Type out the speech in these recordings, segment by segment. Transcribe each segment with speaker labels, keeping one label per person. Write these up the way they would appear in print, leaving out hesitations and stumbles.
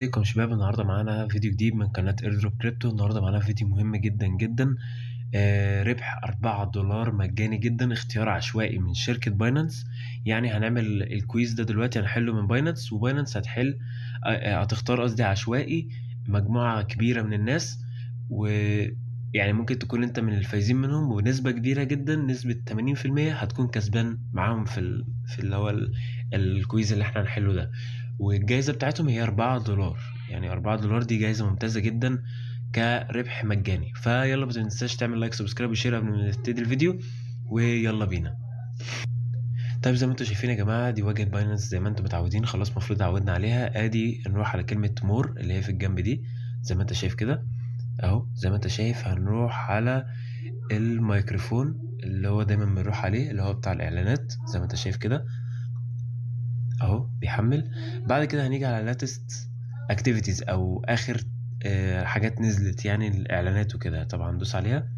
Speaker 1: ازيكم يا شباب، النهارده معانا فيديو جديد من قناة ايردروب كريبتو. النهارده معانا فيديو مهم جدا جدا. ربح $4 مجاني جدا، اختيار عشوائي من شركة باينانس. يعني هنعمل الكويز ده دلوقتي، هنحله من باينانس، وباينانس هتحل هتختار قصدي عشوائي مجموعة كبيرة من الناس. ويعني ممكن تكون انت من الفايزين منهم، ونسبة كبيرة جدا، نسبة 80% هتكون كسبان معاهم في اللي هو الكويز اللي احنا هنحله ده. والجائزة بتاعتهم هي $4. يعني $4 دي جائزة ممتازة جدا كربح مجاني. فيلا ما تنساش تعمل لايك سبسكرايب وشير قبل ما نبتدي الفيديو، ويلا بينا. طيب زي ما انتم شايفين يا جماعة، دي واجهة باينانس زي ما انتم متعودين، خلاص المفروض اتعودنا عليها. ادي نروح على كلمة مور اللي هي في الجنب دي، زي ما انت شايف كده اهو. زي ما انت شايف هنروح على الميكروفون اللي هو دايما بنروح عليه، اللي هو بتاع الاعلانات، زي ما انت شايف كده اهو بيحمل. بعد كده هنيجي على لاتست اكتيفيتيز او اخر حاجات نزلت، يعني الاعلانات وكده. طبعا ندوس عليها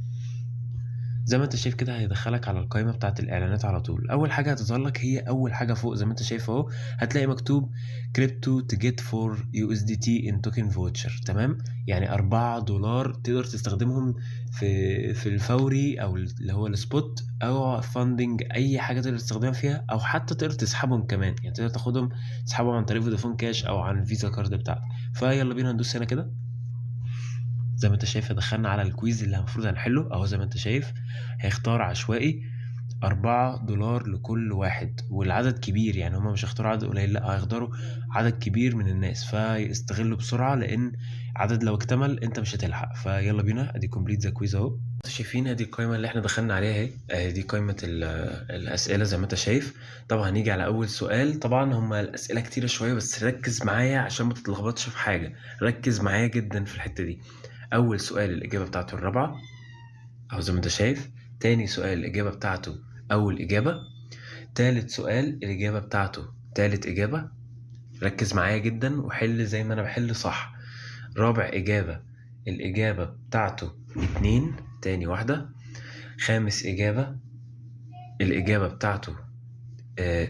Speaker 1: زي ما انت شايف كده، هيدخلك على القائمه بتاعت الاعلانات على طول. اول حاجه هتظهر لك هي اول حاجه فوق، زي ما انت شايف اهو، هتلاقي مكتوب كريبتو تو جيت فور USDT ان توكن فوتشر. تمام، يعني $4 تقدر تستخدمهم في الفوري، او اللي هو السبوت، او فاندنج، اي حاجه تقدر تستخدمها فيها، او حتى تقدر تسحبهم كمان. يعني تقدر تاخدهم تسحبهم عن طريق فودافون كاش او عن الفيزا كارد بتاعتك. فيلا بينا ندوس هنا كده. زي ما انت شايف دخلنا على الكويز اللي المفروض هنحله اهو. زي ما انت شايف هيختار عشوائي $4 لكل واحد، والعدد كبير، يعني هما مش هيختاروا عدد قليل، لا هيختاروا عدد كبير من الناس. فيستغلوا بسرعة، لأن عدد لو اكتمل انت مش هتلحق. فيلا بينا، ادي كومبليت ذا كويز اهو. انتوا شايفين ادي القائمة اللي احنا دخلنا عليها اهي. دي قائمة الأسئلة زي ما انت شايف. طبعا هنيجي على أول سؤال. طبعا هما الأسئلة كتيرة شوية، بس ركز معايا عشان ما تتلخبطش في حاجة. ركز معايا جدا في الحتة دي. أول سؤال الإجابة بتاعته الرابعة أهو زي ما أنت شايف. تاني سؤال الإجابة بتاعته أول إجابة. تالت سؤال الإجابة بتاعته تالت إجابة. ركز معايا جدا وحل زي ما أنا بحل صح. رابع إجابة الإجابة بتاعته 2، تاني واحدة. خامس إجابة الإجابة بتاعته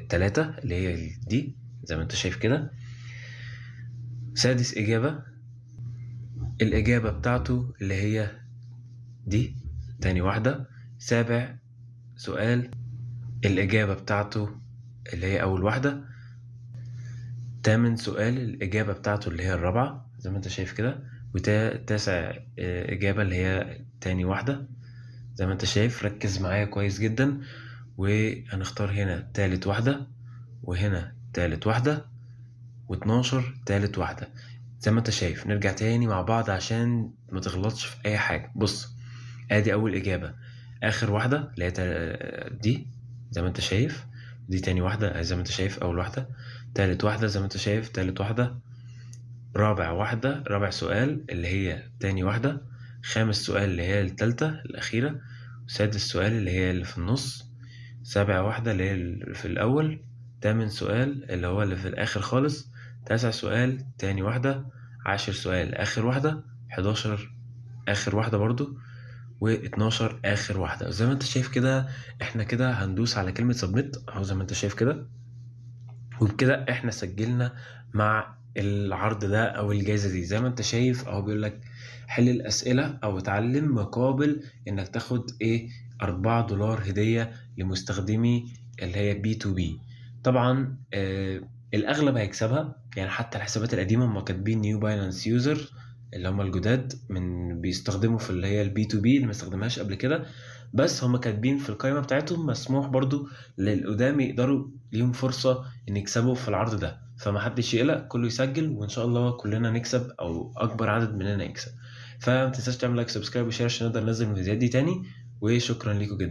Speaker 1: 3 اللي هي دي، زي ما أنت شايف كده. سادس إجابة الإجابة بتاعته اللي هي دي، تاني واحدة. سابع سؤال الإجابة بتاعته اللي هي أول واحدة. تامن سؤال الإجابة بتاعته اللي هي الرابعة، زي ما أنت شايف كده. وتاسع إجابة اللي هي تاني واحدة، زي ما أنت شايف. ركز معايا كويس جدا. وهنختار هنا تالت واحدة، وهنا تالت واحدة، و12 تالت واحدة، زي ما أنت شايف. نرجع تاني مع بعض عشان ما تغلطش في أي حاجة. بص، ادي اول اجابة، اخر واحدة اللي هي دي، زي ما انت شايف. دي تاني واحدة زي ما انت شايف، اول واحدة. تالت واحدة زي ما انت شايف، تالت واحدة. رابع واحدة، رابع سؤال اللي هي تاني واحدة. خامس سؤال اللي هي التالتة الأخيرة. سادس سؤال اللي هي اللي في النص. سابع واحدة اللي هي اللي في الأول. تامن سؤال اللي هو اللي في الآخر خالص. تاسع سؤال تاني واحدة. عاشر سؤال آخر واحدة. 11 آخر واحدة برضو. و12 اخر واحده. زي ما انت شايف كده، احنا كده هندوس على كلمه سبميت اهو زي ما انت شايف كده. وبكده احنا سجلنا مع العرض ده او الجائزه دي. زي ما انت شايف اهو بيقول لك حل الاسئله او اتعلم مقابل انك تاخد ايه $4 هديه لمستخدمي اللي هي B2B. طبعا الاغلب هيكسبها، يعني حتى الحسابات القديمه هم كاتبين نيو باينانس يوزر، اللي هم الجداد من بيستخدموا في اللي هي B2B اللي ما استخدمهاش قبل كده. بس هم كاتبين في القائمه بتاعتهم مسموح برضو للقدام يقدروا ليهم فرصه ان يكسبوا في العرض ده. فمحدش يقلق، كله يسجل، وان شاء الله كلنا نكسب او اكبر عدد مننا يكسب. فمتنساش تعمل لايك سبسكرايب وشير عشان نقدر ننزل الفيديوهات دي تاني. وشكرا ليكم جدا.